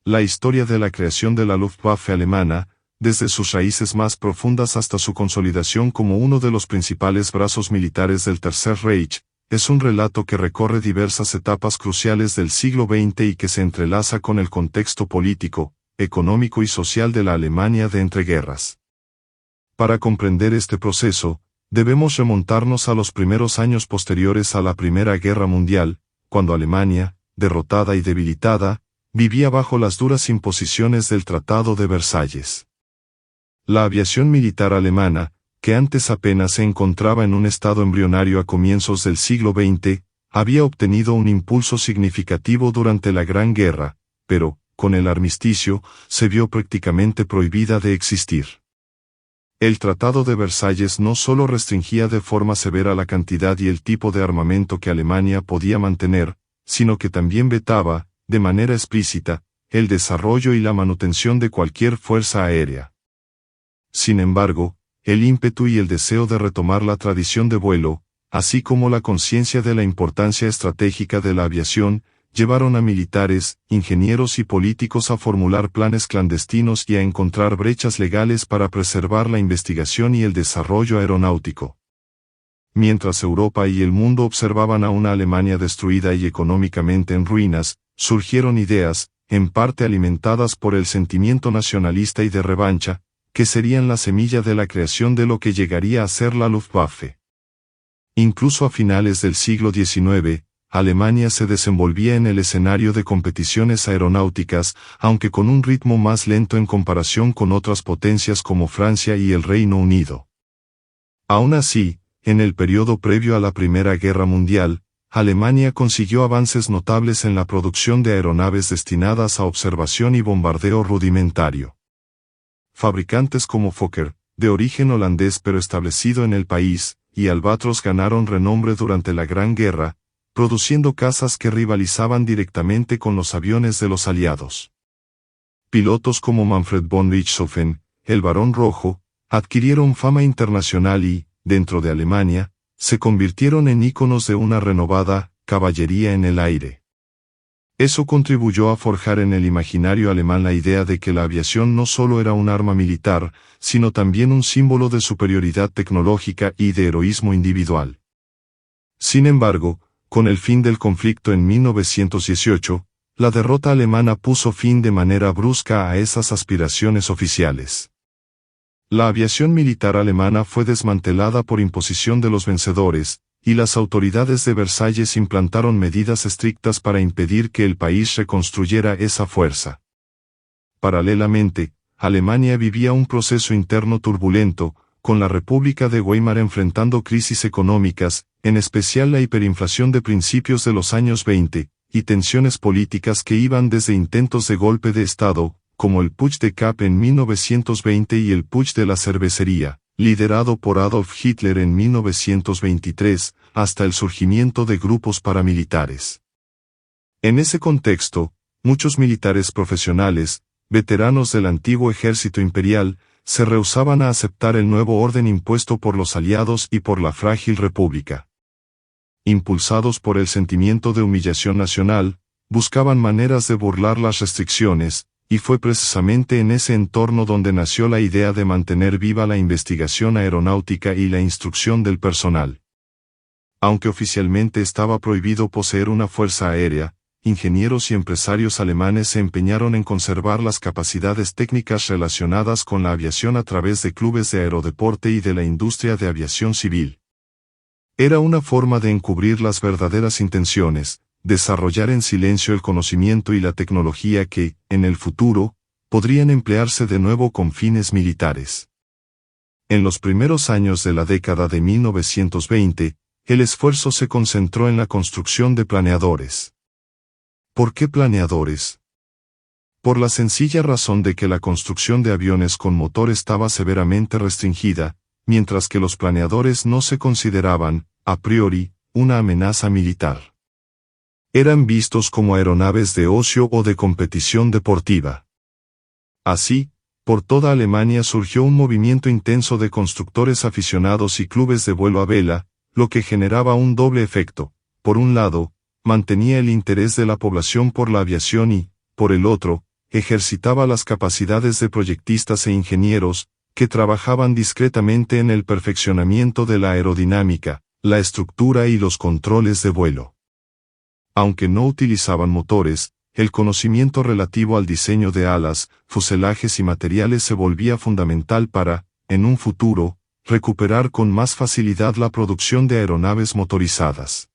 La historia de la creación de la Luftwaffe alemana, desde sus raíces más profundas hasta su consolidación como uno de los principales brazos militares del Tercer Reich, es un relato que recorre diversas etapas cruciales del siglo XX y que se entrelaza con el contexto político, económico y social de la Alemania de entreguerras. Para comprender este proceso, debemos remontarnos a los primeros años posteriores a la Primera Guerra Mundial, cuando Alemania, derrotada y debilitada, vivía bajo las duras imposiciones del Tratado de Versalles. La aviación militar alemana, que antes apenas se encontraba en un estado embrionario a comienzos del siglo XX, había obtenido un impulso significativo durante la Gran Guerra, pero, con el armisticio, se vio prácticamente prohibida de existir. El Tratado de Versalles no solo restringía de forma severa la cantidad y el tipo de armamento que Alemania podía mantener, sino que también vetaba, de manera explícita, el desarrollo y la manutención de cualquier fuerza aérea. Sin embargo, el ímpetu y el deseo de retomar la tradición de vuelo, así como la conciencia de la importancia estratégica de la aviación, llevaron a militares, ingenieros y políticos a formular planes clandestinos y a encontrar brechas legales para preservar la investigación y el desarrollo aeronáutico. Mientras Europa y el mundo observaban a una Alemania destruida y económicamente en ruinas, surgieron ideas, en parte alimentadas por el sentimiento nacionalista y de revancha, que serían la semilla de la creación de lo que llegaría a ser la Luftwaffe. Incluso a finales del siglo XIX, Alemania se desenvolvía en el escenario de competiciones aeronáuticas, aunque con un ritmo más lento en comparación con otras potencias como Francia y el Reino Unido. Aún así, en el periodo previo a la Primera Guerra Mundial, Alemania consiguió avances notables en la producción de aeronaves destinadas a observación y bombardeo rudimentario. Fabricantes como Fokker, de origen holandés pero establecido en el país, y Albatros ganaron renombre durante la Gran Guerra, produciendo cazas que rivalizaban directamente con los aviones de los aliados. Pilotos como Manfred von Richthofen, el Barón Rojo, adquirieron fama internacional y, dentro de Alemania, se convirtieron en íconos de una renovada caballería en el aire. Eso contribuyó a forjar en el imaginario alemán la idea de que la aviación no solo era un arma militar, sino también un símbolo de superioridad tecnológica y de heroísmo individual. Sin embargo, con el fin del conflicto en 1918, la derrota alemana puso fin de manera brusca a esas aspiraciones oficiales. La aviación militar alemana fue desmantelada por imposición de los vencedores, y las autoridades de Versalles implantaron medidas estrictas para impedir que el país reconstruyera esa fuerza. Paralelamente, Alemania vivía un proceso interno turbulento, con la República de Weimar enfrentando crisis económicas, en especial la hiperinflación de principios de los años 20, y tensiones políticas que iban desde intentos de golpe de Estado, como el Putsch de Kapp en 1920 y el Putsch de la Cervecería, liderado por Adolf Hitler en 1923, hasta el surgimiento de grupos paramilitares. En ese contexto, muchos militares profesionales, veteranos del antiguo ejército imperial, se rehusaban a aceptar el nuevo orden impuesto por los aliados y por la frágil república. Impulsados por el sentimiento de humillación nacional, buscaban maneras de burlar las restricciones, y fue precisamente en ese entorno donde nació la idea de mantener viva la investigación aeronáutica y la instrucción del personal. Aunque oficialmente estaba prohibido poseer una fuerza aérea, ingenieros y empresarios alemanes se empeñaron en conservar las capacidades técnicas relacionadas con la aviación a través de clubes de aerodeporte y de la industria de aviación civil. Era una forma de encubrir las verdaderas intenciones, desarrollar en silencio el conocimiento y la tecnología que, en el futuro, podrían emplearse de nuevo con fines militares. En los primeros años de la década de 1920, el esfuerzo se concentró en la construcción de planeadores. ¿Por qué planeadores? Por la sencilla razón de que la construcción de aviones con motor estaba severamente restringida, mientras que los planeadores no se consideraban, a priori, una amenaza militar. Eran vistos como aeronaves de ocio o de competición deportiva. Así, por toda Alemania surgió un movimiento intenso de constructores aficionados y clubes de vuelo a vela, lo que generaba un doble efecto. Por un lado, mantenía el interés de la población por la aviación y, por el otro, ejercitaba las capacidades de proyectistas e ingenieros, que trabajaban discretamente en el perfeccionamiento de la aerodinámica, la estructura y los controles de vuelo. Aunque no utilizaban motores, el conocimiento relativo al diseño de alas, fuselajes y materiales se volvía fundamental para, en un futuro, recuperar con más facilidad la producción de aeronaves motorizadas.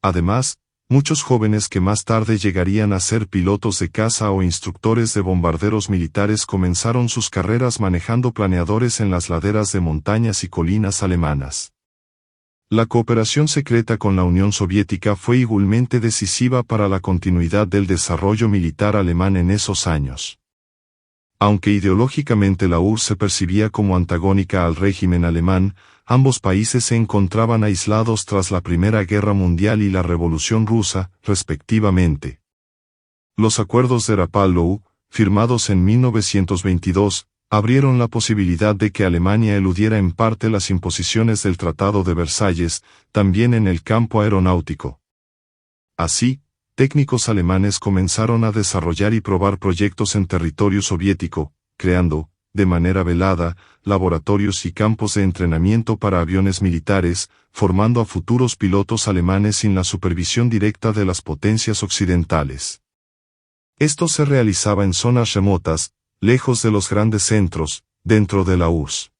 Además, muchos jóvenes que más tarde llegarían a ser pilotos de caza o instructores de bombarderos militares comenzaron sus carreras manejando planeadores en las laderas de montañas y colinas alemanas. La cooperación secreta con la Unión Soviética fue igualmente decisiva para la continuidad del desarrollo militar alemán en esos años. Aunque ideológicamente la URSS se percibía como antagónica al régimen alemán, ambos países se encontraban aislados tras la Primera Guerra Mundial y la Revolución Rusa, respectivamente. Los acuerdos de Rapallo, firmados en 1922, abrieron la posibilidad de que Alemania eludiera en parte las imposiciones del Tratado de Versalles, también en el campo aeronáutico. Así, técnicos alemanes comenzaron a desarrollar y probar proyectos en territorio soviético, creando, de manera velada, laboratorios y campos de entrenamiento para aviones militares, formando a futuros pilotos alemanes sin la supervisión directa de las potencias occidentales. Esto se realizaba en zonas remotas, lejos de los grandes centros, dentro de la URSS.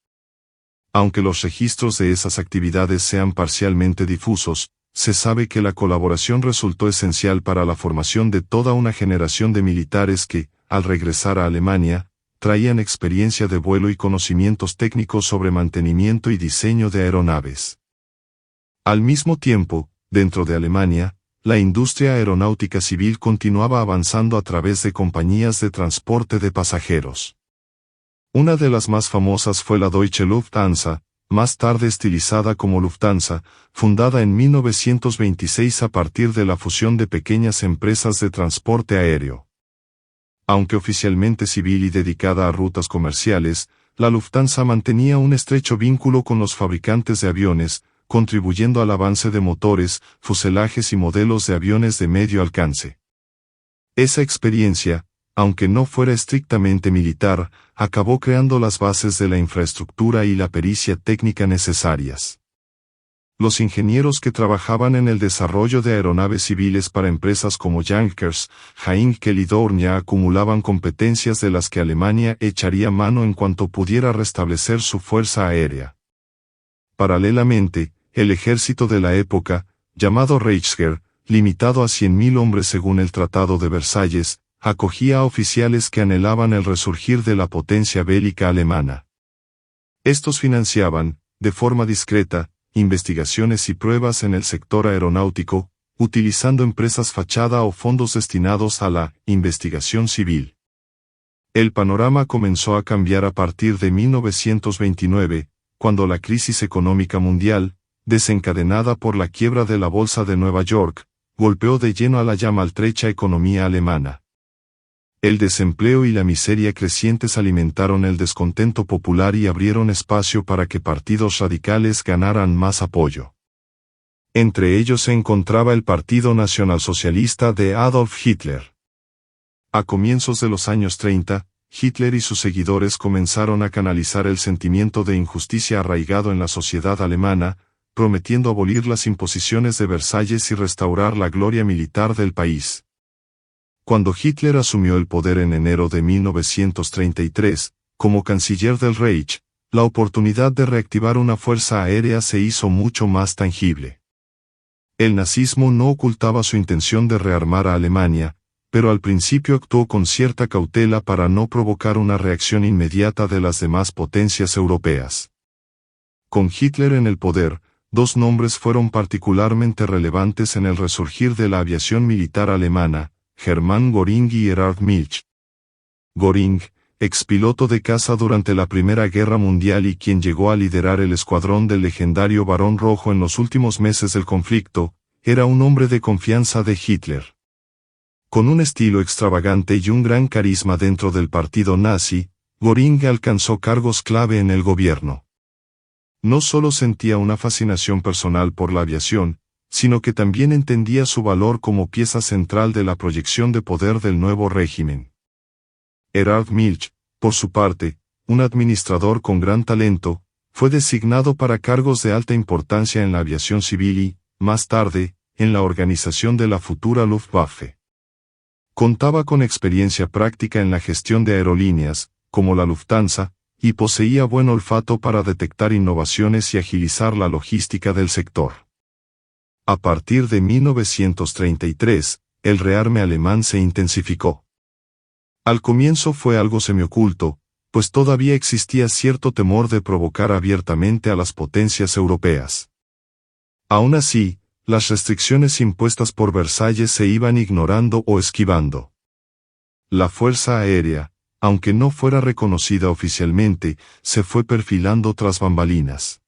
Aunque los registros de esas actividades sean parcialmente difusos, se sabe que la colaboración resultó esencial para la formación de toda una generación de militares que, al regresar a Alemania, traían experiencia de vuelo y conocimientos técnicos sobre mantenimiento y diseño de aeronaves. Al mismo tiempo, dentro de Alemania, la industria aeronáutica civil continuaba avanzando a través de compañías de transporte de pasajeros. Una de las más famosas fue la Deutsche Lufthansa, más tarde estilizada como Lufthansa, fundada en 1926 a partir de la fusión de pequeñas empresas de transporte aéreo. Aunque oficialmente civil y dedicada a rutas comerciales, la Lufthansa mantenía un estrecho vínculo con los fabricantes de aviones, contribuyendo al avance de motores, fuselajes y modelos de aviones de medio alcance. Esa experiencia, aunque no fuera estrictamente militar, acabó creando las bases de la infraestructura y la pericia técnica necesarias. Los ingenieros que trabajaban en el desarrollo de aeronaves civiles para empresas como Junkers, Heinkel y Dornier acumulaban competencias de las que Alemania echaría mano en cuanto pudiera restablecer su fuerza aérea. Paralelamente, el ejército de la época, llamado Reichswehr, limitado a 100.000 hombres según el Tratado de Versalles, acogía a oficiales que anhelaban el resurgir de la potencia bélica alemana. Estos financiaban, de forma discreta, investigaciones y pruebas en el sector aeronáutico, utilizando empresas fachada o fondos destinados a la investigación civil. El panorama comenzó a cambiar a partir de 1929, cuando la crisis económica mundial, desencadenada por la quiebra de la Bolsa de Nueva York, golpeó de lleno a la ya maltrecha economía alemana. El desempleo y la miseria crecientes alimentaron el descontento popular y abrieron espacio para que partidos radicales ganaran más apoyo. Entre ellos se encontraba el Partido Nacionalsocialista de Adolf Hitler. A comienzos de los años 30, Hitler y sus seguidores comenzaron a canalizar el sentimiento de injusticia arraigado en la sociedad alemana, prometiendo abolir las imposiciones de Versalles y restaurar la gloria militar del país. Cuando Hitler asumió el poder en enero de 1933, como canciller del Reich, la oportunidad de reactivar una fuerza aérea se hizo mucho más tangible. El nazismo no ocultaba su intención de rearmar a Alemania, pero al principio actuó con cierta cautela para no provocar una reacción inmediata de las demás potencias europeas. Con Hitler en el poder, dos nombres fueron particularmente relevantes en el resurgir de la aviación militar alemana: Hermann Göring y Erhard Milch. Göring, expiloto de caza durante la Primera Guerra Mundial y quien llegó a liderar el escuadrón del legendario Barón Rojo en los últimos meses del conflicto, era un hombre de confianza de Hitler. Con un estilo extravagante y un gran carisma dentro del partido nazi, Göring alcanzó cargos clave en el gobierno. No solo sentía una fascinación personal por la aviación, sino que también entendía su valor como pieza central de la proyección de poder del nuevo régimen. Erhard Milch, por su parte, un administrador con gran talento, fue designado para cargos de alta importancia en la aviación civil y, más tarde, en la organización de la futura Luftwaffe. Contaba con experiencia práctica en la gestión de aerolíneas, como la Lufthansa, y poseía buen olfato para detectar innovaciones y agilizar la logística del sector. A partir de 1933, el rearme alemán se intensificó. Al comienzo fue algo semioculto, pues todavía existía cierto temor de provocar abiertamente a las potencias europeas. Aún así, las restricciones impuestas por Versalles se iban ignorando o esquivando. La Fuerza Aérea, aunque no fuera reconocida oficialmente, se fue perfilando tras bambalinas.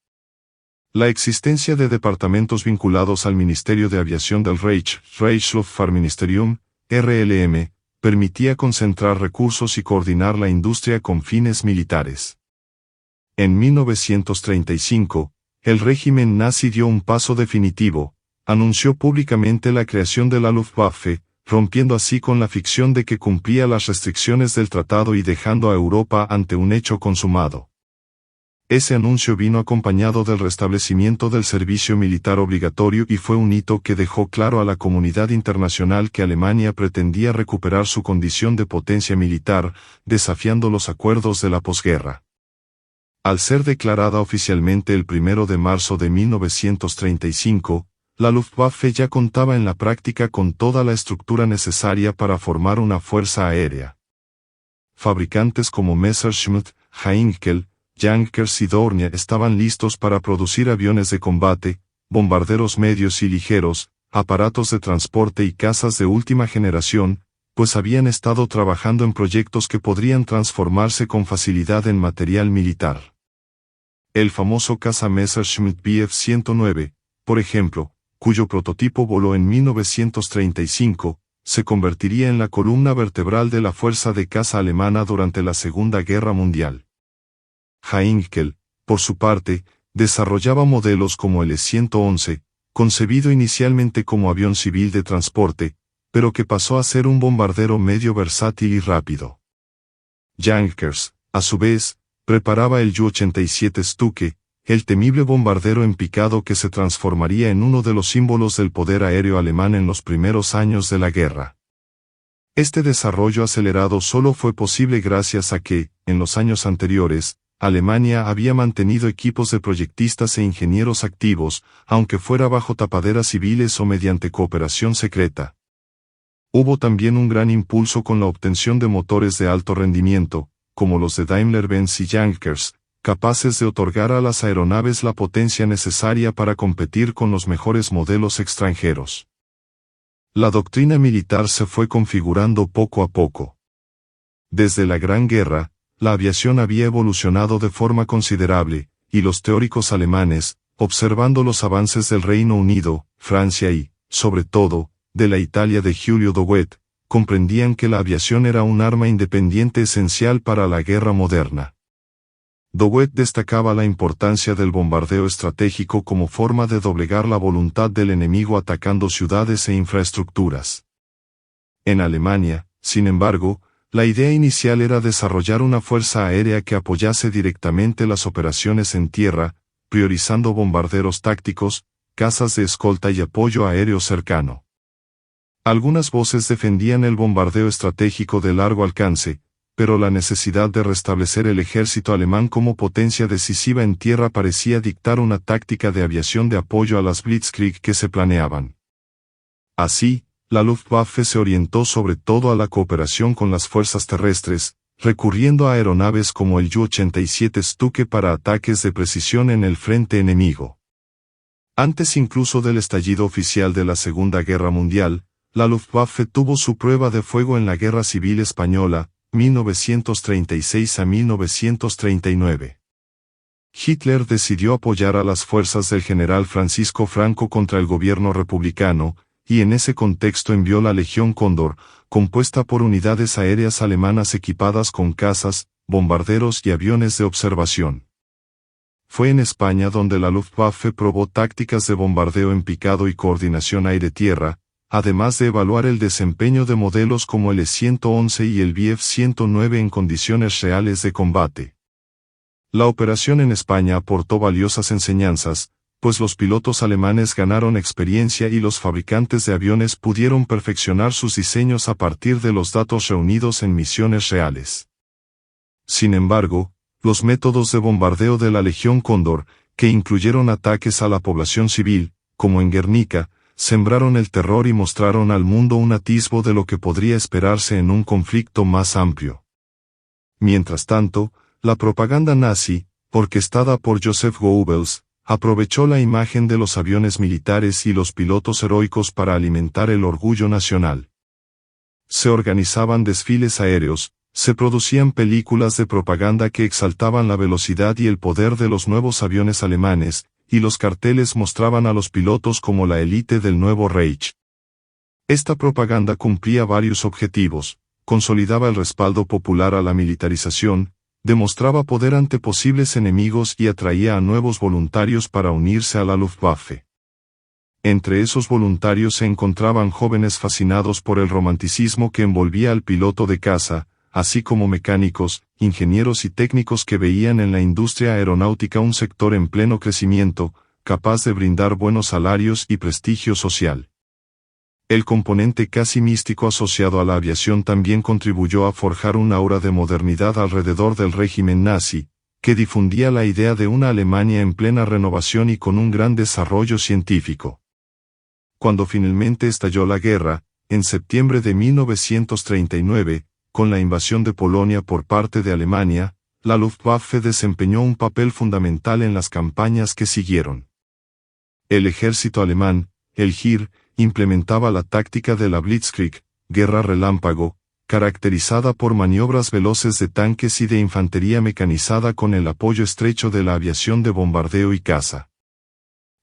La existencia de departamentos vinculados al Ministerio de Aviación del Reich, Reichsluftfahrtministerium, RLM, permitía concentrar recursos y coordinar la industria con fines militares. En 1935, el régimen nazi dio un paso definitivo, anunció públicamente la creación de la Luftwaffe, rompiendo así con la ficción de que cumplía las restricciones del tratado y dejando a Europa ante un hecho consumado. Ese anuncio vino acompañado del restablecimiento del servicio militar obligatorio y fue un hito que dejó claro a la comunidad internacional que Alemania pretendía recuperar su condición de potencia militar, desafiando los acuerdos de la posguerra. Al ser declarada oficialmente el 1 de marzo de 1935, la Luftwaffe ya contaba en la práctica con toda la estructura necesaria para formar una fuerza aérea. Fabricantes como Messerschmitt, Heinkel, Junkers y Dornier estaban listos para producir aviones de combate, bombarderos medios y ligeros, aparatos de transporte y cazas de última generación, pues habían estado trabajando en proyectos que podrían transformarse con facilidad en material militar. El famoso caza Messerschmitt Bf-109, por ejemplo, cuyo prototipo voló en 1935, se convertiría en la columna vertebral de la fuerza de caza alemana durante la Segunda Guerra Mundial. Heinkel, por su parte, desarrollaba modelos como el E-111, concebido inicialmente como avión civil de transporte, pero que pasó a ser un bombardero medio versátil y rápido. Junkers, a su vez, preparaba el Ju-87 Stuke, el temible bombardero en picado que se transformaría en uno de los símbolos del poder aéreo alemán en los primeros años de la guerra. Este desarrollo acelerado solo fue posible gracias a que, en los años anteriores, Alemania había mantenido equipos de proyectistas e ingenieros activos, aunque fuera bajo tapaderas civiles o mediante cooperación secreta. Hubo también un gran impulso con la obtención de motores de alto rendimiento, como los de Daimler-Benz y Junkers, capaces de otorgar a las aeronaves la potencia necesaria para competir con los mejores modelos extranjeros. La doctrina militar se fue configurando poco a poco. Desde la Gran Guerra, la aviación había evolucionado de forma considerable, y los teóricos alemanes, observando los avances del Reino Unido, Francia y, sobre todo, de la Italia de Giulio Douhet, comprendían que la aviación era un arma independiente esencial para la guerra moderna. Douhet destacaba la importancia del bombardeo estratégico como forma de doblegar la voluntad del enemigo atacando ciudades e infraestructuras. En Alemania, sin embargo, la idea inicial era desarrollar una fuerza aérea que apoyase directamente las operaciones en tierra, priorizando bombarderos tácticos, cazas de escolta y apoyo aéreo cercano. Algunas voces defendían el bombardeo estratégico de largo alcance, pero la necesidad de restablecer el ejército alemán como potencia decisiva en tierra parecía dictar una táctica de aviación de apoyo a las Blitzkrieg que se planeaban. Así, la Luftwaffe se orientó sobre todo a la cooperación con las fuerzas terrestres, recurriendo a aeronaves como el Ju-87 Stuke para ataques de precisión en el frente enemigo. Antes incluso del estallido oficial de la Segunda Guerra Mundial, la Luftwaffe tuvo su prueba de fuego en la Guerra Civil Española, 1936 a 1939. Hitler decidió apoyar a las fuerzas del general Francisco Franco contra el gobierno republicano, y en ese contexto envió la Legión Cóndor, compuesta por unidades aéreas alemanas equipadas con cazas, bombarderos y aviones de observación. Fue en España donde la Luftwaffe probó tácticas de bombardeo en picado y coordinación aire-tierra, además de evaluar el desempeño de modelos como el E-111 y el Bf-109 en condiciones reales de combate. La operación en España aportó valiosas enseñanzas, pues los pilotos alemanes ganaron experiencia y los fabricantes de aviones pudieron perfeccionar sus diseños a partir de los datos reunidos en misiones reales. Sin embargo, los métodos de bombardeo de la Legión Cóndor, que incluyeron ataques a la población civil, como en Guernica, sembraron el terror y mostraron al mundo un atisbo de lo que podría esperarse en un conflicto más amplio. Mientras tanto, la propaganda nazi, orquestada por Joseph Goebbels, aprovechó la imagen de los aviones militares y los pilotos heroicos para alimentar el orgullo nacional. Se organizaban desfiles aéreos, se producían películas de propaganda que exaltaban la velocidad y el poder de los nuevos aviones alemanes, y los carteles mostraban a los pilotos como la élite del nuevo Reich. Esta propaganda cumplía varios objetivos: consolidaba el respaldo popular a la militarización, demostraba poder ante posibles enemigos y atraía a nuevos voluntarios para unirse a la Luftwaffe. Entre esos voluntarios se encontraban jóvenes fascinados por el romanticismo que envolvía al piloto de caza, así como mecánicos, ingenieros y técnicos que veían en la industria aeronáutica un sector en pleno crecimiento, capaz de brindar buenos salarios y prestigio social. El componente casi místico asociado a la aviación también contribuyó a forjar un aura de modernidad alrededor del régimen nazi, que difundía la idea de una Alemania en plena renovación y con un gran desarrollo científico. Cuando finalmente estalló la guerra, en septiembre de 1939, con la invasión de Polonia por parte de Alemania, la Luftwaffe desempeñó un papel fundamental en las campañas que siguieron. El ejército alemán, el Heer, implementaba la táctica de la Blitzkrieg, guerra relámpago, caracterizada por maniobras veloces de tanques y de infantería mecanizada con el apoyo estrecho de la aviación de bombardeo y caza.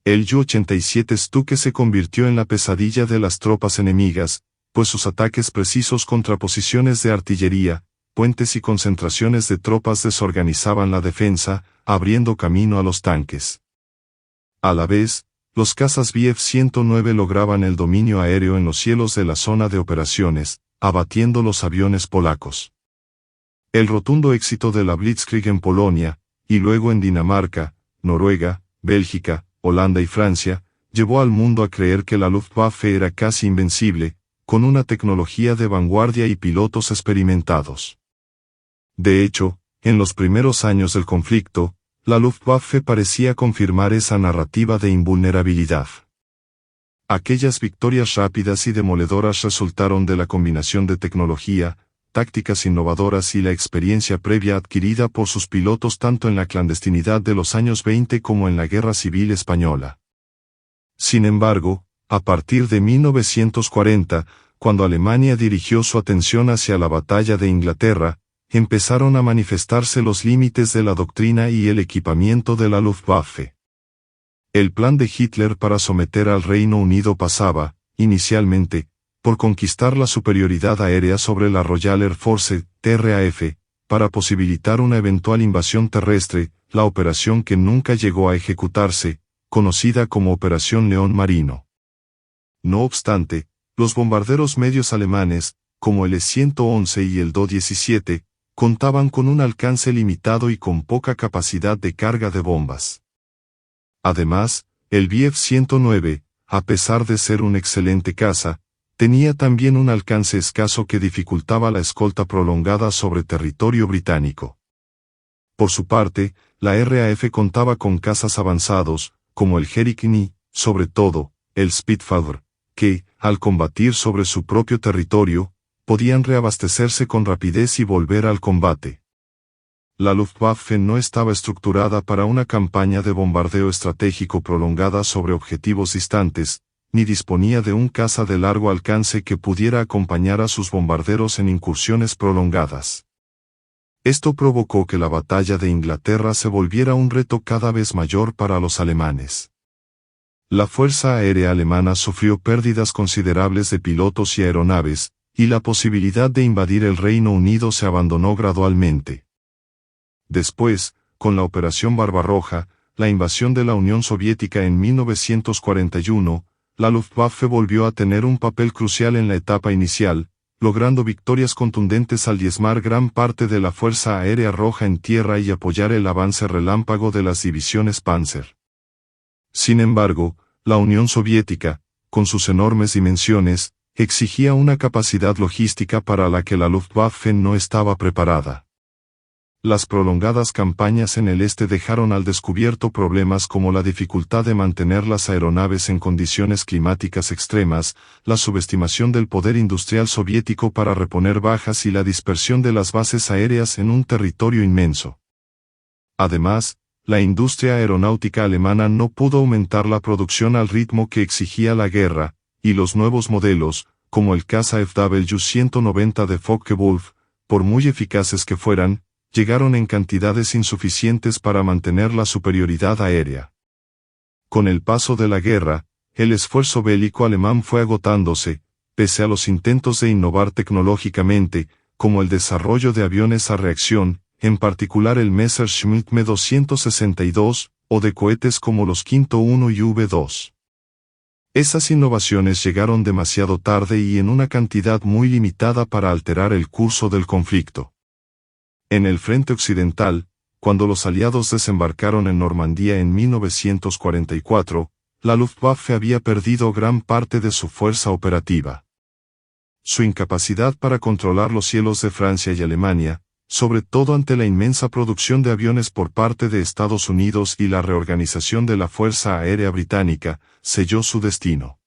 El Ju-87 Stuke se convirtió en la pesadilla de las tropas enemigas, pues sus ataques precisos contra posiciones de artillería, puentes y concentraciones de tropas desorganizaban la defensa, abriendo camino a los tanques. A la vez, los cazas Bf-109 lograban el dominio aéreo en los cielos de la zona de operaciones, abatiendo los aviones polacos. El rotundo éxito de la Blitzkrieg en Polonia, y luego en Dinamarca, Noruega, Bélgica, Holanda y Francia, llevó al mundo a creer que la Luftwaffe era casi invencible, con una tecnología de vanguardia y pilotos experimentados. De hecho, en los primeros años del conflicto, la Luftwaffe parecía confirmar esa narrativa de invulnerabilidad. Aquellas victorias rápidas y demoledoras resultaron de la combinación de tecnología, tácticas innovadoras y la experiencia previa adquirida por sus pilotos tanto en la clandestinidad de los años 20 como en la Guerra Civil Española. Sin embargo, a partir de 1940, cuando Alemania dirigió su atención hacia la batalla de Inglaterra, empezaron a manifestarse los límites de la doctrina y el equipamiento de la Luftwaffe. El plan de Hitler para someter al Reino Unido pasaba, inicialmente, por conquistar la superioridad aérea sobre la Royal Air Force, RAF, para posibilitar una eventual invasión terrestre, la operación que nunca llegó a ejecutarse, conocida como Operación León Marino. No obstante, los bombarderos medios alemanes, como el E-111 y el Do-17, contaban con un alcance limitado y con poca capacidad de carga de bombas. Además, el Bf-109, a pesar de ser un excelente caza, tenía también un alcance escaso que dificultaba la escolta prolongada sobre territorio británico. Por su parte, la RAF contaba con cazas avanzados, como el Herrick y, sobre todo, el Spitfire, que, al combatir sobre su propio territorio, podían reabastecerse con rapidez y volver al combate. La Luftwaffe no estaba estructurada para una campaña de bombardeo estratégico prolongada sobre objetivos distantes, ni disponía de un caza de largo alcance que pudiera acompañar a sus bombarderos en incursiones prolongadas. Esto provocó que la batalla de Inglaterra se volviera un reto cada vez mayor para los alemanes. La Fuerza Aérea Alemana sufrió pérdidas considerables de pilotos y aeronaves, y la posibilidad de invadir el Reino Unido se abandonó gradualmente. Después, con la Operación Barbarroja, la invasión de la Unión Soviética en 1941, la Luftwaffe volvió a tener un papel crucial en la etapa inicial, logrando victorias contundentes al diezmar gran parte de la Fuerza Aérea Roja en tierra y apoyar el avance relámpago de las divisiones Panzer. Sin embargo, la Unión Soviética, con sus enormes dimensiones, exigía una capacidad logística para la que la Luftwaffe no estaba preparada. Las prolongadas campañas en el este dejaron al descubierto problemas como la dificultad de mantener las aeronaves en condiciones climáticas extremas, la subestimación del poder industrial soviético para reponer bajas y la dispersión de las bases aéreas en un territorio inmenso. Además, la industria aeronáutica alemana no pudo aumentar la producción al ritmo que exigía la guerra, y los nuevos modelos, como el caza FW-190 de Focke-Wulf, por muy eficaces que fueran, llegaron en cantidades insuficientes para mantener la superioridad aérea. Con el paso de la guerra, el esfuerzo bélico alemán fue agotándose, pese a los intentos de innovar tecnológicamente, como el desarrollo de aviones a reacción, en particular el Messerschmitt Me-262, o de cohetes como los Quinto 1 y V-2. Esas innovaciones llegaron demasiado tarde y en una cantidad muy limitada para alterar el curso del conflicto. En el frente occidental, cuando los aliados desembarcaron en Normandía en 1944, la Luftwaffe había perdido gran parte de su fuerza operativa. Su incapacidad para controlar los cielos de Francia y Alemania, sobre todo ante la inmensa producción de aviones por parte de Estados Unidos y la reorganización de la Fuerza Aérea Británica, selló su destino.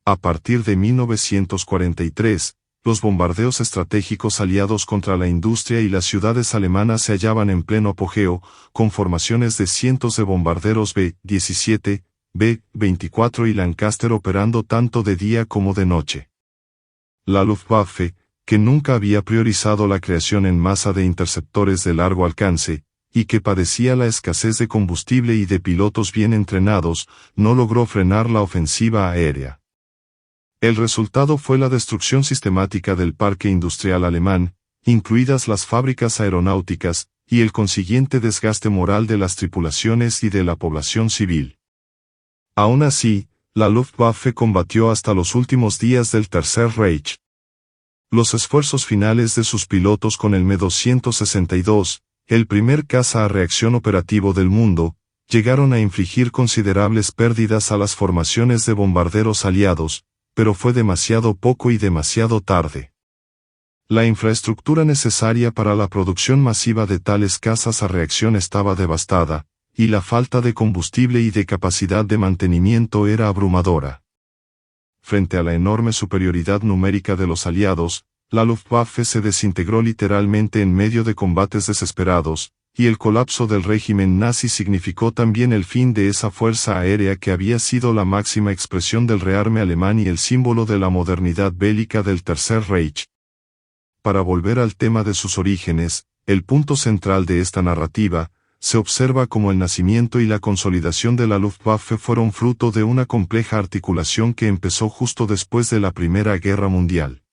A partir de 1943, los bombardeos estratégicos aliados contra la industria y las ciudades alemanas se hallaban en pleno apogeo, con formaciones de cientos de bombarderos B-17, B-24 y Lancaster operando tanto de día como de noche. La Luftwaffe, que nunca había priorizado la creación en masa de interceptores de largo alcance, y que padecía la escasez de combustible y de pilotos bien entrenados, no logró frenar la ofensiva aérea. El resultado fue la destrucción sistemática del parque industrial alemán, incluidas las fábricas aeronáuticas, y el consiguiente desgaste moral de las tripulaciones y de la población civil. Aún así, la Luftwaffe combatió hasta los últimos días del Tercer Reich. Los esfuerzos finales de sus pilotos con el Me-262, el primer caza a reacción operativo del mundo, llegaron a infligir considerables pérdidas a las formaciones de bombarderos aliados, pero fue demasiado poco y demasiado tarde. La infraestructura necesaria para la producción masiva de tales cazas a reacción estaba devastada, y la falta de combustible y de capacidad de mantenimiento era abrumadora. Frente a la enorme superioridad numérica de los aliados, la Luftwaffe se desintegró literalmente en medio de combates desesperados, y el colapso del régimen nazi significó también el fin de esa fuerza aérea que había sido la máxima expresión del rearme alemán y el símbolo de la modernidad bélica del Tercer Reich. Para volver al tema de sus orígenes, el punto central de esta narrativa, se observa como el nacimiento y la consolidación de la Luftwaffe fueron fruto de una compleja articulación que empezó justo después de la Primera Guerra Mundial.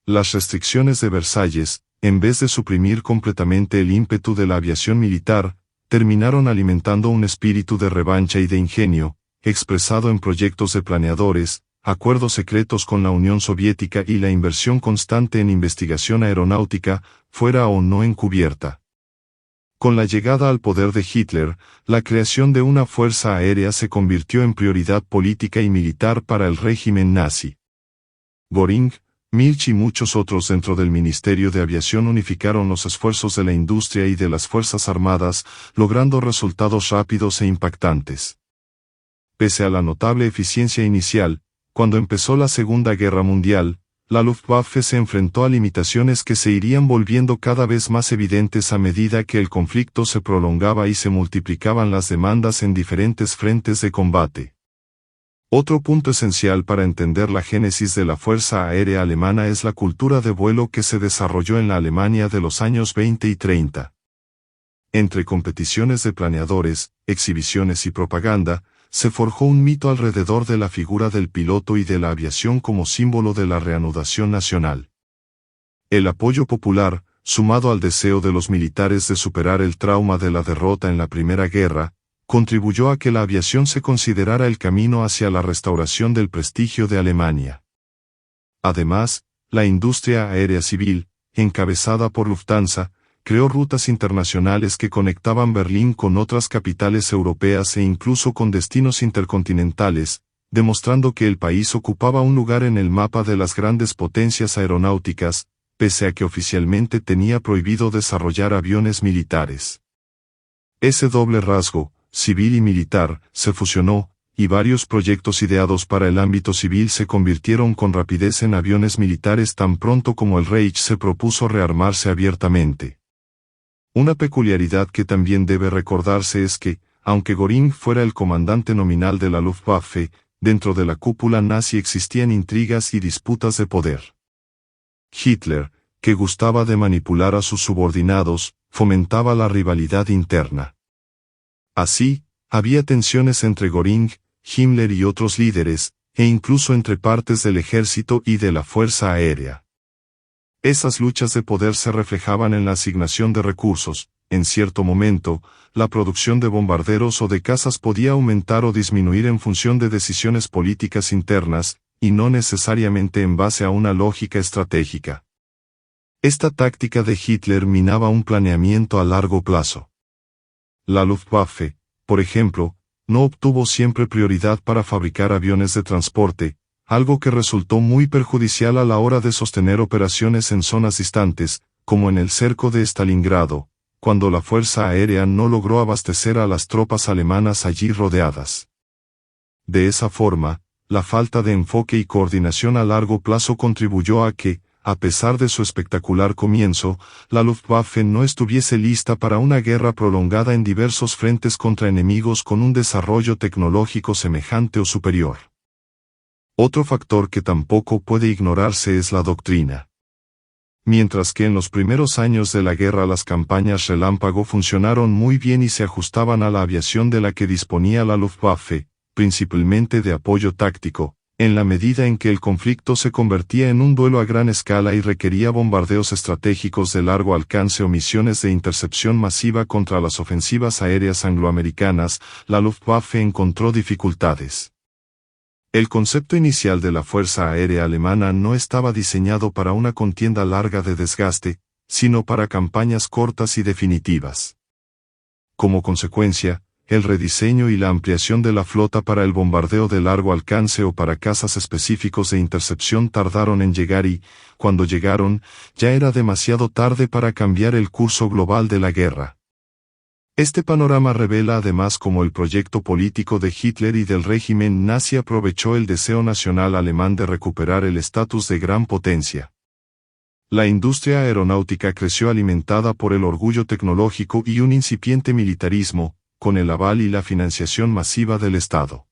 Las restricciones de Versalles, en vez de suprimir completamente el ímpetu de la aviación militar, terminaron alimentando un espíritu de revancha y de ingenio, expresado en proyectos de planeadores, acuerdos secretos con la Unión Soviética y la inversión constante en investigación aeronáutica, fuera o no encubierta. Con la llegada al poder de Hitler, la creación de una fuerza aérea se convirtió en prioridad política y militar para el régimen nazi. Göring, Milch y muchos otros dentro del Ministerio de Aviación unificaron los esfuerzos de la industria y de las Fuerzas Armadas, logrando resultados rápidos e impactantes. Pese a la notable eficiencia inicial, cuando empezó la Segunda Guerra Mundial, la Luftwaffe se enfrentó a limitaciones que se irían volviendo cada vez más evidentes a medida que el conflicto se prolongaba y se multiplicaban las demandas en diferentes frentes de combate. Otro punto esencial para entender la génesis de la Fuerza Aérea Alemana es la cultura de vuelo que se desarrolló en la Alemania de los años 20 y 30. Entre competiciones de planeadores, exhibiciones y propaganda, se forjó un mito alrededor de la figura del piloto y de la aviación como símbolo de la reanudación nacional. El apoyo popular, sumado al deseo de los militares de superar el trauma de la derrota en la Primera Guerra, contribuyó a que la aviación se considerara el camino hacia la restauración del prestigio de Alemania. Además, la industria aérea civil, encabezada por Lufthansa, creó rutas internacionales que conectaban Berlín con otras capitales europeas e incluso con destinos intercontinentales, demostrando que el país ocupaba un lugar en el mapa de las grandes potencias aeronáuticas, pese a que oficialmente tenía prohibido desarrollar aviones militares. Ese doble rasgo, civil y militar, se fusionó, y varios proyectos ideados para el ámbito civil se convirtieron con rapidez en aviones militares tan pronto como el Reich se propuso rearmarse abiertamente. Una peculiaridad que también debe recordarse es que, aunque Göring fuera el comandante nominal de la Luftwaffe, dentro de la cúpula nazi existían intrigas y disputas de poder. Hitler, que gustaba de manipular a sus subordinados, fomentaba la rivalidad interna. Así, había tensiones entre Göring, Himmler y otros líderes, e incluso entre partes del ejército y de la fuerza aérea. Esas luchas de poder se reflejaban en la asignación de recursos. En cierto momento, la producción de bombarderos o de cazas podía aumentar o disminuir en función de decisiones políticas internas, y no necesariamente en base a una lógica estratégica. Esta táctica de Hitler minaba un planeamiento a largo plazo. La Luftwaffe, por ejemplo, no obtuvo siempre prioridad para fabricar aviones de transporte, algo que resultó muy perjudicial a la hora de sostener operaciones en zonas distantes, como en el cerco de Stalingrado, cuando la Fuerza Aérea no logró abastecer a las tropas alemanas allí rodeadas. De esa forma, la falta de enfoque y coordinación a largo plazo contribuyó a que, a pesar de su espectacular comienzo, la Luftwaffe no estuviese lista para una guerra prolongada en diversos frentes contra enemigos con un desarrollo tecnológico semejante o superior. Otro factor que tampoco puede ignorarse es la doctrina. Mientras que en los primeros años de la guerra las campañas relámpago funcionaron muy bien y se ajustaban a la aviación de la que disponía la Luftwaffe, principalmente de apoyo táctico, en la medida en que el conflicto se convertía en un duelo a gran escala y requería bombardeos estratégicos de largo alcance o misiones de intercepción masiva contra las ofensivas aéreas angloamericanas, la Luftwaffe encontró dificultades. El concepto inicial de la Fuerza Aérea Alemana no estaba diseñado para una contienda larga de desgaste, sino para campañas cortas y definitivas. Como consecuencia, el rediseño y la ampliación de la flota para el bombardeo de largo alcance o para cazas específicos de intercepción tardaron en llegar y, cuando llegaron, ya era demasiado tarde para cambiar el curso global de la guerra. Este panorama revela además cómo el proyecto político de Hitler y del régimen nazi aprovechó el deseo nacional alemán de recuperar el estatus de gran potencia. La industria aeronáutica creció alimentada por el orgullo tecnológico y un incipiente militarismo, con el aval y la financiación masiva del Estado.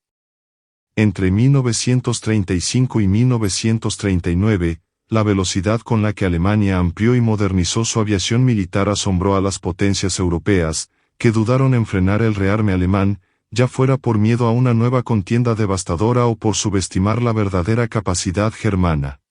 Entre 1935 y 1939, la velocidad con la que Alemania amplió y modernizó su aviación militar asombró a las potencias europeas, que dudaron en frenar el rearme alemán, ya fuera por miedo a una nueva contienda devastadora o por subestimar la verdadera capacidad germana.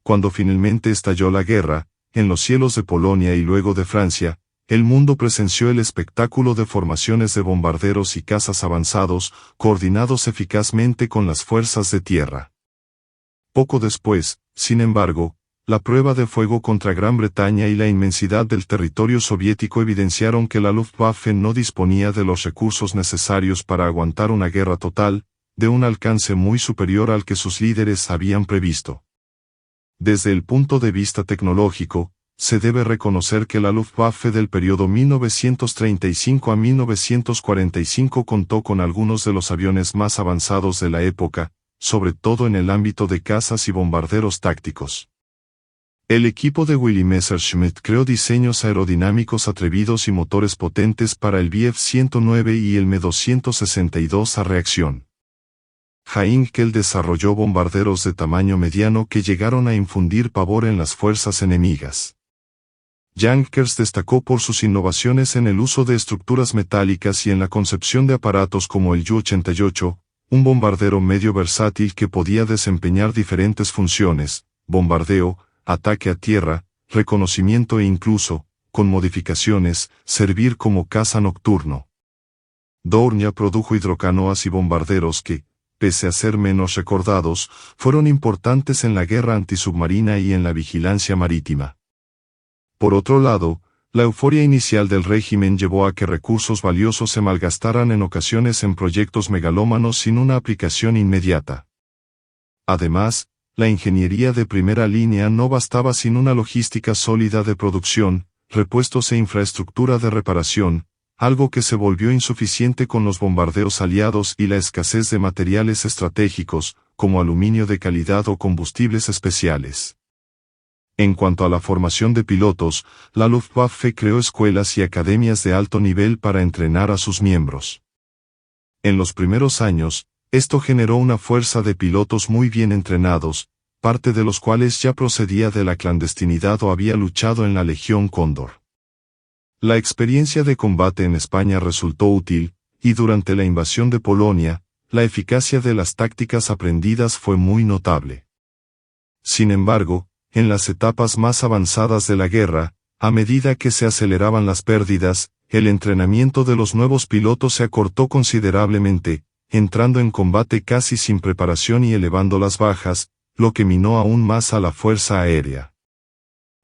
Cuando finalmente estalló la guerra, en los cielos de Polonia y luego de Francia, el mundo presenció el espectáculo de formaciones de bombarderos y cazas avanzados, coordinados eficazmente con las fuerzas de tierra. Poco después, sin embargo, la prueba de fuego contra Gran Bretaña y la inmensidad del territorio soviético evidenciaron que la Luftwaffe no disponía de los recursos necesarios para aguantar una guerra total, de un alcance muy superior al que sus líderes habían previsto. Desde el punto de vista tecnológico, se debe reconocer que la Luftwaffe del periodo 1935 a 1945 contó con algunos de los aviones más avanzados de la época, sobre todo en el ámbito de cazas y bombarderos tácticos. El equipo de Willy Messerschmitt creó diseños aerodinámicos atrevidos y motores potentes para el Bf 109 y el Me 262 a reacción. Heinkel desarrolló bombarderos de tamaño mediano que llegaron a infundir pavor en las fuerzas enemigas. Junkers destacó por sus innovaciones en el uso de estructuras metálicas y en la concepción de aparatos como el Ju-88, un bombardero medio versátil que podía desempeñar diferentes funciones: bombardeo, ataque a tierra, reconocimiento e incluso, con modificaciones, servir como caza nocturno. Dornia produjo hidrocanoas y bombarderos que, pese a ser menos recordados, fueron importantes en la guerra antisubmarina y en la vigilancia marítima. Por otro lado, la euforia inicial del régimen llevó a que recursos valiosos se malgastaran en ocasiones en proyectos megalómanos sin una aplicación inmediata. Además, la ingeniería de primera línea no bastaba sin una logística sólida de producción, repuestos e infraestructura de reparación, algo que se volvió insuficiente con los bombardeos aliados y la escasez de materiales estratégicos, como aluminio de calidad o combustibles especiales. En cuanto a la formación de pilotos, la Luftwaffe creó escuelas y academias de alto nivel para entrenar a sus miembros. En los primeros años, esto generó una fuerza de pilotos muy bien entrenados, parte de los cuales ya procedía de la clandestinidad o había luchado en la Legión Cóndor. La experiencia de combate en España resultó útil, y durante la invasión de Polonia, la eficacia de las tácticas aprendidas fue muy notable. Sin embargo, en las etapas más avanzadas de la guerra, a medida que se aceleraban las pérdidas, el entrenamiento de los nuevos pilotos se acortó considerablemente, entrando en combate casi sin preparación y elevando las bajas, lo que minó aún más a la fuerza aérea.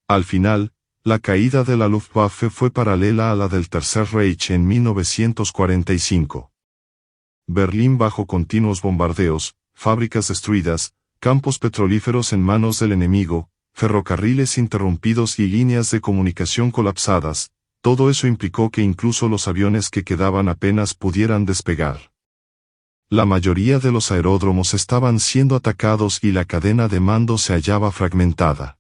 Al final, la caída de la Luftwaffe fue paralela a la del Tercer Reich en 1945. Berlín bajo continuos bombardeos, fábricas destruidas, campos petrolíferos en manos del enemigo, ferrocarriles interrumpidos y líneas de comunicación colapsadas, todo eso implicó que incluso los aviones que quedaban apenas pudieran despegar. La mayoría de los aeródromos estaban siendo atacados y la cadena de mando se hallaba fragmentada.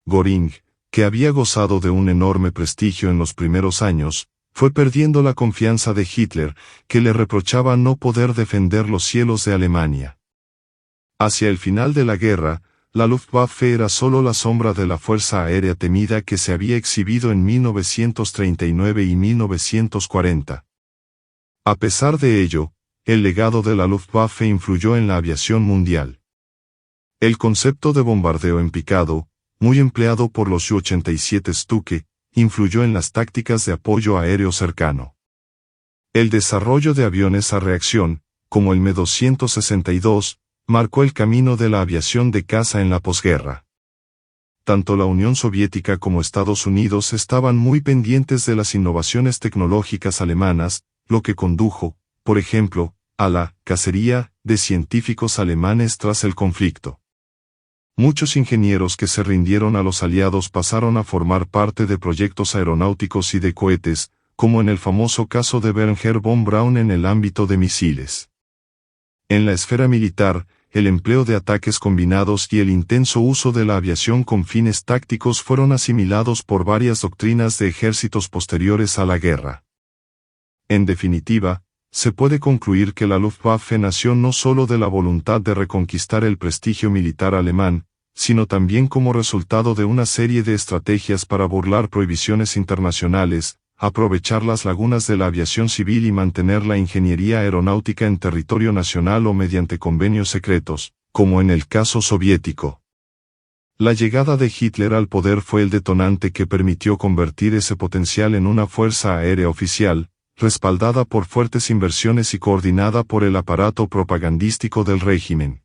Göring, que había gozado de un enorme prestigio en los primeros años, fue perdiendo la confianza de Hitler, que le reprochaba no poder defender los cielos de Alemania. Hacia el final de la guerra, la Luftwaffe era solo la sombra de la fuerza aérea temida que se había exhibido en 1939 y 1940. A pesar de ello, el legado de la Luftwaffe influyó en la aviación mundial. El concepto de bombardeo en picado, muy empleado por los Ju-87 Stuka, influyó en las tácticas de apoyo aéreo cercano. El desarrollo de aviones a reacción, como el Me-262, marcó el camino de la aviación de caza en la posguerra. Tanto la Unión Soviética como Estados Unidos estaban muy pendientes de las innovaciones tecnológicas alemanas, lo que condujo, por ejemplo, a la cacería de científicos alemanes tras el conflicto. Muchos ingenieros que se rindieron a los aliados pasaron a formar parte de proyectos aeronáuticos y de cohetes, como en el famoso caso de Wernher von Braun en el ámbito de misiles. En la esfera militar, el empleo de ataques combinados y el intenso uso de la aviación con fines tácticos fueron asimilados por varias doctrinas de ejércitos posteriores a la guerra. En definitiva, se puede concluir que la Luftwaffe nació no solo de la voluntad de reconquistar el prestigio militar alemán, sino también como resultado de una serie de estrategias para burlar prohibiciones internacionales, aprovechar las lagunas de la aviación civil y mantener la ingeniería aeronáutica en territorio nacional o mediante convenios secretos, como en el caso soviético. La llegada de Hitler al poder fue el detonante que permitió convertir ese potencial en una fuerza aérea oficial, respaldada por fuertes inversiones y coordinada por el aparato propagandístico del régimen.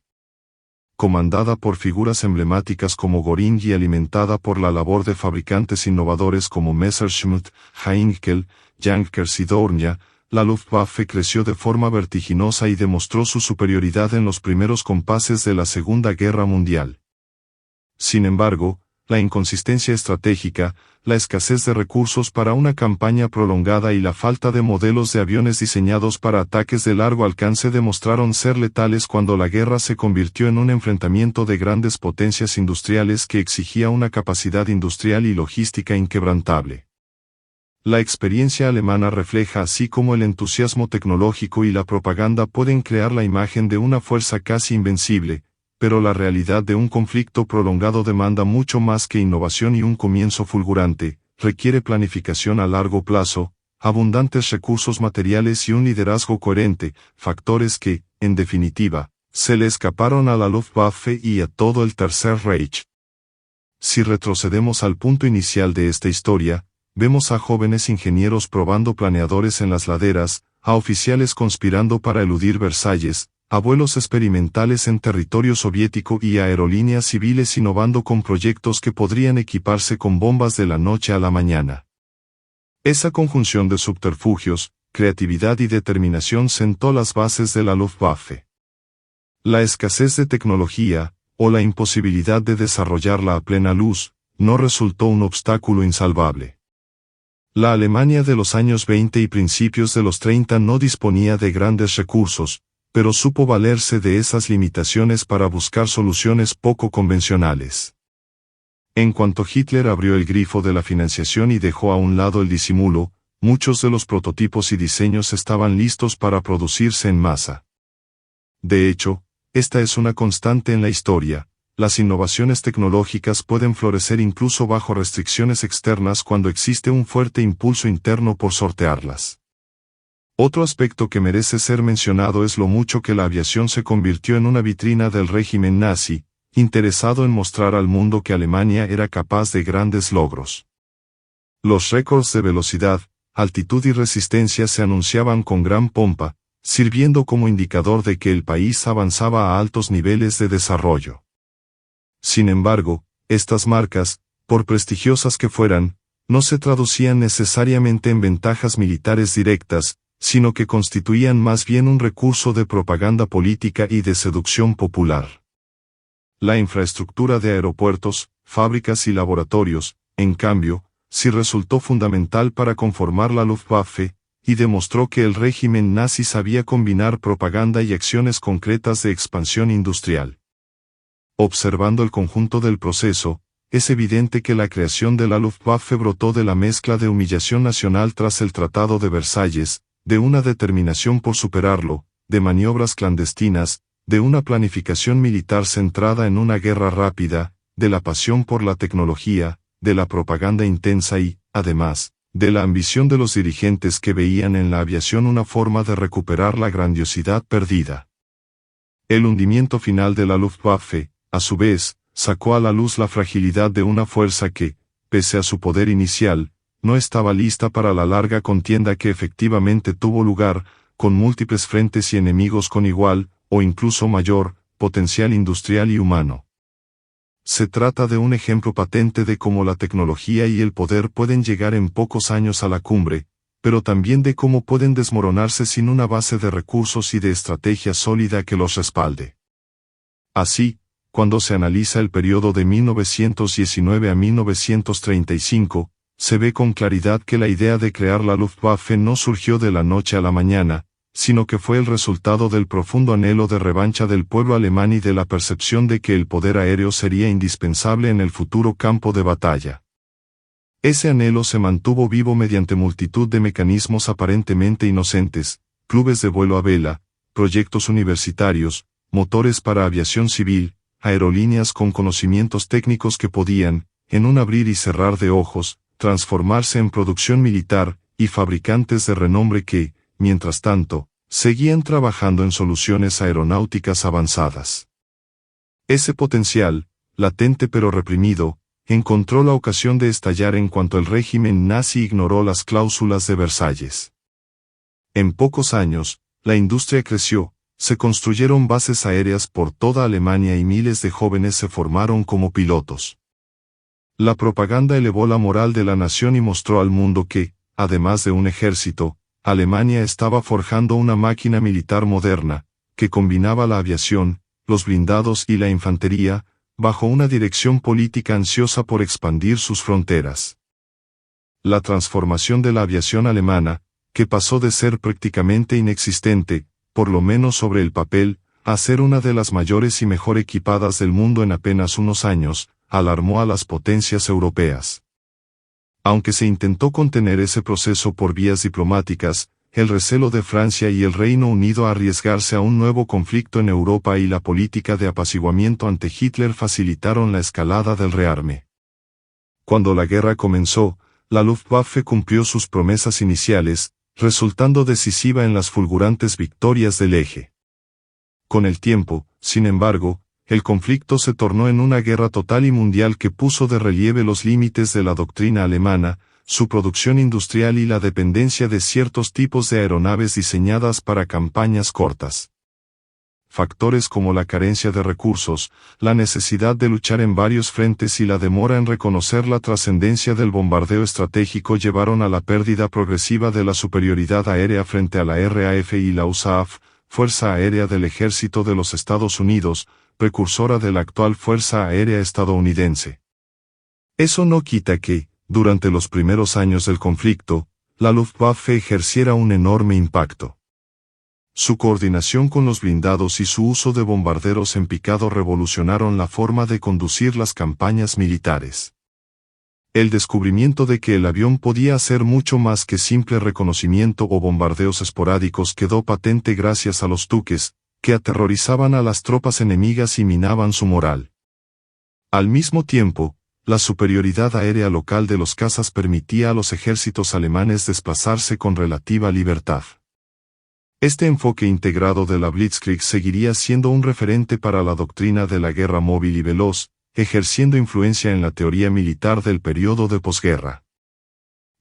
Comandada por figuras emblemáticas como Göring y alimentada por la labor de fabricantes innovadores como Messerschmitt, Heinkel, Junkers y Dornier, la Luftwaffe creció de forma vertiginosa y demostró su superioridad en los primeros compases de la Segunda Guerra Mundial. Sin embargo, la inconsistencia estratégica, la escasez de recursos para una campaña prolongada y la falta de modelos de aviones diseñados para ataques de largo alcance demostraron ser letales cuando la guerra se convirtió en un enfrentamiento de grandes potencias industriales que exigía una capacidad industrial y logística inquebrantable. La experiencia alemana refleja así como el entusiasmo tecnológico y la propaganda pueden crear la imagen de una fuerza casi invencible, pero la realidad de un conflicto prolongado demanda mucho más que innovación y un comienzo fulgurante, requiere planificación a largo plazo, abundantes recursos materiales y un liderazgo coherente, factores que, en definitiva, se le escaparon a la Luftwaffe y a todo el Tercer Reich. Si retrocedemos al punto inicial de esta historia, vemos a jóvenes ingenieros probando planeadores en las laderas, a oficiales conspirando para eludir Versalles, a vuelos experimentales en territorio soviético y a aerolíneas civiles innovando con proyectos que podrían equiparse con bombas de la noche a la mañana. Esa conjunción de subterfugios, creatividad y determinación sentó las bases de la Luftwaffe. La escasez de tecnología, o la imposibilidad de desarrollarla a plena luz, no resultó un obstáculo insalvable. La Alemania de los años 20 y principios de los 30 no disponía de grandes recursos, pero supo valerse de esas limitaciones para buscar soluciones poco convencionales. En cuanto Hitler abrió el grifo de la financiación y dejó a un lado el disimulo, muchos de los prototipos y diseños estaban listos para producirse en masa. De hecho, esta es una constante en la historia. Las innovaciones tecnológicas pueden florecer incluso bajo restricciones externas cuando existe un fuerte impulso interno por sortearlas. Otro aspecto que merece ser mencionado es lo mucho que la aviación se convirtió en una vitrina del régimen nazi, interesado en mostrar al mundo que Alemania era capaz de grandes logros. Los récords de velocidad, altitud y resistencia se anunciaban con gran pompa, sirviendo como indicador de que el país avanzaba a altos niveles de desarrollo. Sin embargo, estas marcas, por prestigiosas que fueran, no se traducían necesariamente en ventajas militares directas, sino que constituían más bien un recurso de propaganda política y de seducción popular. La infraestructura de aeropuertos, fábricas y laboratorios, en cambio, sí resultó fundamental para conformar la Luftwaffe, y demostró que el régimen nazi sabía combinar propaganda y acciones concretas de expansión industrial. Observando el conjunto del proceso, es evidente que la creación de la Luftwaffe brotó de la mezcla de humillación nacional tras el Tratado de Versalles, de una determinación por superarlo, de maniobras clandestinas, de una planificación militar centrada en una guerra rápida, de la pasión por la tecnología, de la propaganda intensa y, además, de la ambición de los dirigentes que veían en la aviación una forma de recuperar la grandiosidad perdida. El hundimiento final de la Luftwaffe, a su vez, sacó a la luz la fragilidad de una fuerza que, pese a su poder inicial, no estaba lista para la larga contienda que efectivamente tuvo lugar, con múltiples frentes y enemigos con igual, o incluso mayor, potencial industrial y humano. Se trata de un ejemplo patente de cómo la tecnología y el poder pueden llegar en pocos años a la cumbre, pero también de cómo pueden desmoronarse sin una base de recursos y de estrategia sólida que los respalde. Así, cuando se analiza el periodo de 1919 a 1935, se ve con claridad que la idea de crear la Luftwaffe no surgió de la noche a la mañana, sino que fue el resultado del profundo anhelo de revancha del pueblo alemán y de la percepción de que el poder aéreo sería indispensable en el futuro campo de batalla. Ese anhelo se mantuvo vivo mediante multitud de mecanismos aparentemente inocentes, clubes de vuelo a vela, proyectos universitarios, motores para aviación civil, aerolíneas con conocimientos técnicos que podían, en un abrir y cerrar de ojos, transformarse en producción militar, y fabricantes de renombre que, mientras tanto, seguían trabajando en soluciones aeronáuticas avanzadas. Ese potencial, latente pero reprimido, encontró la ocasión de estallar en cuanto el régimen nazi ignoró las cláusulas de Versalles. En pocos años, la industria creció, se construyeron bases aéreas por toda Alemania y miles de jóvenes se formaron como pilotos. La propaganda elevó la moral de la nación y mostró al mundo que, además de un ejército, Alemania estaba forjando una máquina militar moderna, que combinaba la aviación, los blindados y la infantería, bajo una dirección política ansiosa por expandir sus fronteras. La transformación de la aviación alemana, que pasó de ser prácticamente inexistente, por lo menos sobre el papel, a ser una de las mayores y mejor equipadas del mundo en apenas unos años, alarmó a las potencias europeas. Aunque se intentó contener ese proceso por vías diplomáticas, el recelo de Francia y el Reino Unido a arriesgarse a un nuevo conflicto en Europa y la política de apaciguamiento ante Hitler facilitaron la escalada del rearme. Cuando la guerra comenzó, la Luftwaffe cumplió sus promesas iniciales, resultando decisiva en las fulgurantes victorias del Eje. Con el tiempo, sin embargo, el conflicto se tornó en una guerra total y mundial que puso de relieve los límites de la doctrina alemana, su producción industrial y la dependencia de ciertos tipos de aeronaves diseñadas para campañas cortas. Factores como la carencia de recursos, la necesidad de luchar en varios frentes y la demora en reconocer la trascendencia del bombardeo estratégico llevaron a la pérdida progresiva de la superioridad aérea frente a la RAF y la USAF, Fuerza Aérea del Ejército de los Estados Unidos, precursora de la actual Fuerza Aérea estadounidense. Eso no quita que, durante los primeros años del conflicto, la Luftwaffe ejerciera un enorme impacto. Su coordinación con los blindados y su uso de bombarderos en picado revolucionaron la forma de conducir las campañas militares. El descubrimiento de que el avión podía hacer mucho más que simple reconocimiento o bombardeos esporádicos quedó patente gracias a los Tuques, que aterrorizaban a las tropas enemigas y minaban su moral. Al mismo tiempo, la superioridad aérea local de los cazas permitía a los ejércitos alemanes desplazarse con relativa libertad. Este enfoque integrado de la Blitzkrieg seguiría siendo un referente para la doctrina de la guerra móvil y veloz, ejerciendo influencia en la teoría militar del periodo de posguerra.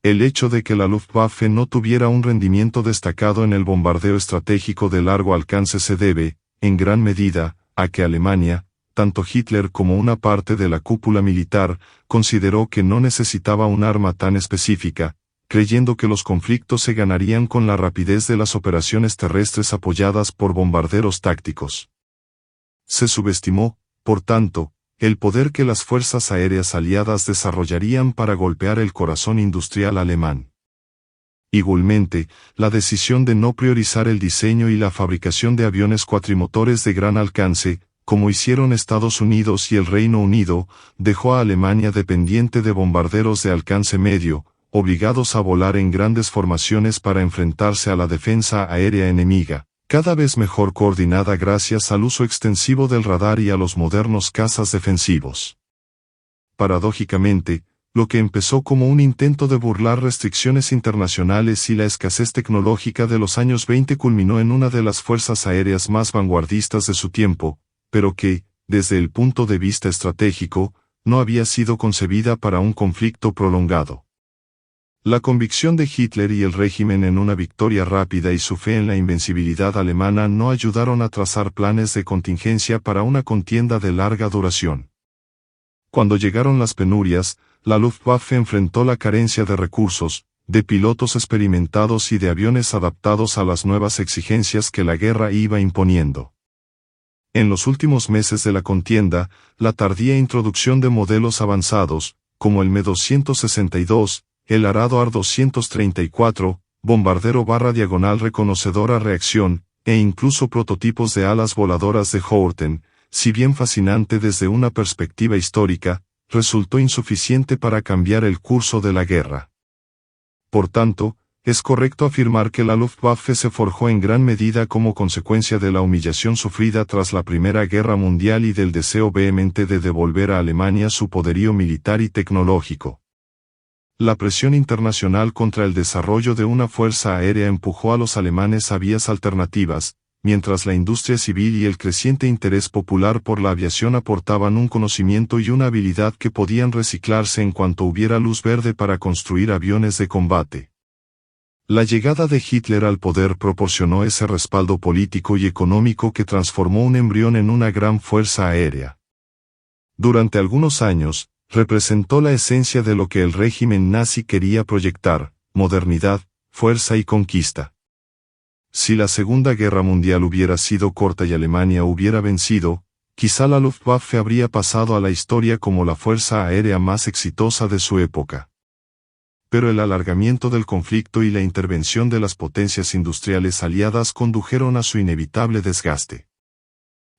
El hecho de que la Luftwaffe no tuviera un rendimiento destacado en el bombardeo estratégico de largo alcance se debe, en gran medida, a que Alemania, tanto Hitler como una parte de la cúpula militar, consideró que no necesitaba un arma tan específica, creyendo que los conflictos se ganarían con la rapidez de las operaciones terrestres apoyadas por bombarderos tácticos. Se subestimó, por tanto, el poder que las fuerzas aéreas aliadas desarrollarían para golpear el corazón industrial alemán. Igualmente, la decisión de no priorizar el diseño y la fabricación de aviones cuatrimotores de gran alcance, como hicieron Estados Unidos y el Reino Unido, dejó a Alemania dependiente de bombarderos de alcance medio, obligados a volar en grandes formaciones para enfrentarse a la defensa aérea enemiga, cada vez mejor coordinada gracias al uso extensivo del radar y a los modernos cazas defensivos. Paradójicamente, lo que empezó como un intento de burlar restricciones internacionales y la escasez tecnológica de los años 20 culminó en una de las fuerzas aéreas más vanguardistas de su tiempo, pero que, desde el punto de vista estratégico, no había sido concebida para un conflicto prolongado. La convicción de Hitler y el régimen en una victoria rápida y su fe en la invencibilidad alemana no ayudaron a trazar planes de contingencia para una contienda de larga duración. Cuando llegaron las penurias, la Luftwaffe enfrentó la carencia de recursos, de pilotos experimentados y de aviones adaptados a las nuevas exigencias que la guerra iba imponiendo. En los últimos meses de la contienda, la tardía introducción de modelos avanzados, como el Me-262, el Arado AR-234, bombardero /diagonal reconocedora reacción, e incluso prototipos de alas voladoras de Horten, si bien fascinante desde una perspectiva histórica, resultó insuficiente para cambiar el curso de la guerra. Por tanto, es correcto afirmar que la Luftwaffe se forjó en gran medida como consecuencia de la humillación sufrida tras la Primera Guerra Mundial y del deseo vehemente de devolver a Alemania su poderío militar y tecnológico. La presión internacional contra el desarrollo de una fuerza aérea empujó a los alemanes a vías alternativas, mientras la industria civil y el creciente interés popular por la aviación aportaban un conocimiento y una habilidad que podían reciclarse en cuanto hubiera luz verde para construir aviones de combate. La llegada de Hitler al poder proporcionó ese respaldo político y económico que transformó un embrión en una gran fuerza aérea. Durante algunos años, representó la esencia de lo que el régimen nazi quería proyectar: modernidad, fuerza y conquista. Si la Segunda Guerra Mundial hubiera sido corta y Alemania hubiera vencido, quizá la Luftwaffe habría pasado a la historia como la fuerza aérea más exitosa de su época. Pero el alargamiento del conflicto y la intervención de las potencias industriales aliadas condujeron a su inevitable desgaste.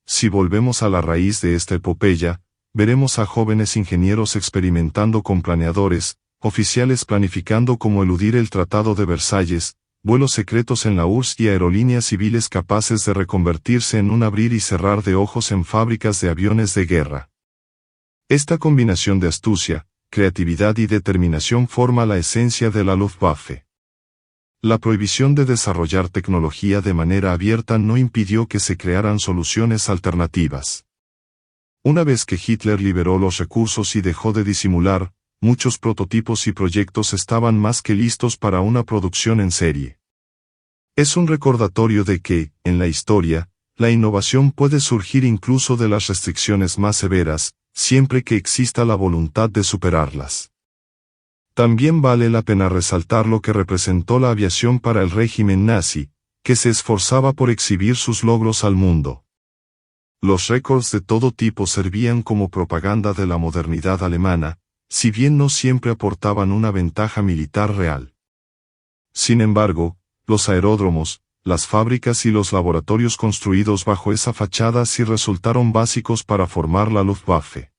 Si volvemos a la raíz de esta epopeya, veremos a jóvenes ingenieros experimentando con planeadores, oficiales planificando cómo eludir el Tratado de Versalles, vuelos secretos en la URSS y aerolíneas civiles capaces de reconvertirse en un abrir y cerrar de ojos en fábricas de aviones de guerra. Esta combinación de astucia, creatividad y determinación forma la esencia de la Luftwaffe. La prohibición de desarrollar tecnología de manera abierta no impidió que se crearan soluciones alternativas. Una vez que Hitler liberó los recursos y dejó de disimular, muchos prototipos y proyectos estaban más que listos para una producción en serie. Es un recordatorio de que, en la historia, la innovación puede surgir incluso de las restricciones más severas, siempre que exista la voluntad de superarlas. También vale la pena resaltar lo que representó la aviación para el régimen nazi, que se esforzaba por exhibir sus logros al mundo. Los récords de todo tipo servían como propaganda de la modernidad alemana, si bien no siempre aportaban una ventaja militar real. Sin embargo, los aeródromos, las fábricas y los laboratorios construidos bajo esa fachada sí resultaron básicos para formar la Luftwaffe.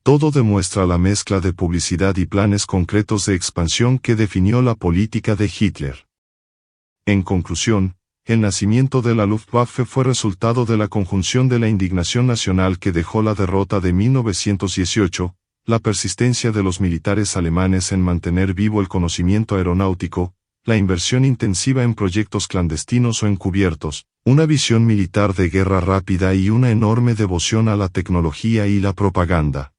Todo demuestra la mezcla de publicidad y planes concretos de expansión que definió la política de Hitler. En conclusión, el nacimiento de la Luftwaffe fue resultado de la conjunción de la indignación nacional que dejó la derrota de 1918, la persistencia de los militares alemanes en mantener vivo el conocimiento aeronáutico, la inversión intensiva en proyectos clandestinos o encubiertos, una visión militar de guerra rápida y una enorme devoción a la tecnología y la propaganda.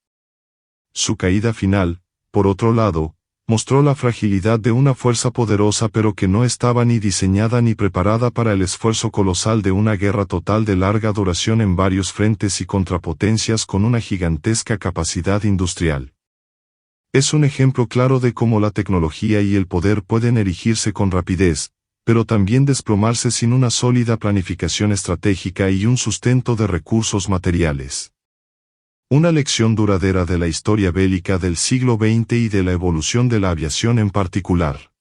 Su caída final, por otro lado, mostró la fragilidad de una fuerza poderosa pero que no estaba ni diseñada ni preparada para el esfuerzo colosal de una guerra total de larga duración en varios frentes y contrapotencias con una gigantesca capacidad industrial. Es un ejemplo claro de cómo la tecnología y el poder pueden erigirse con rapidez, pero también desplomarse sin una sólida planificación estratégica y un sustento de recursos materiales. Una lección duradera de la historia bélica del siglo XX y de la evolución de la aviación en particular.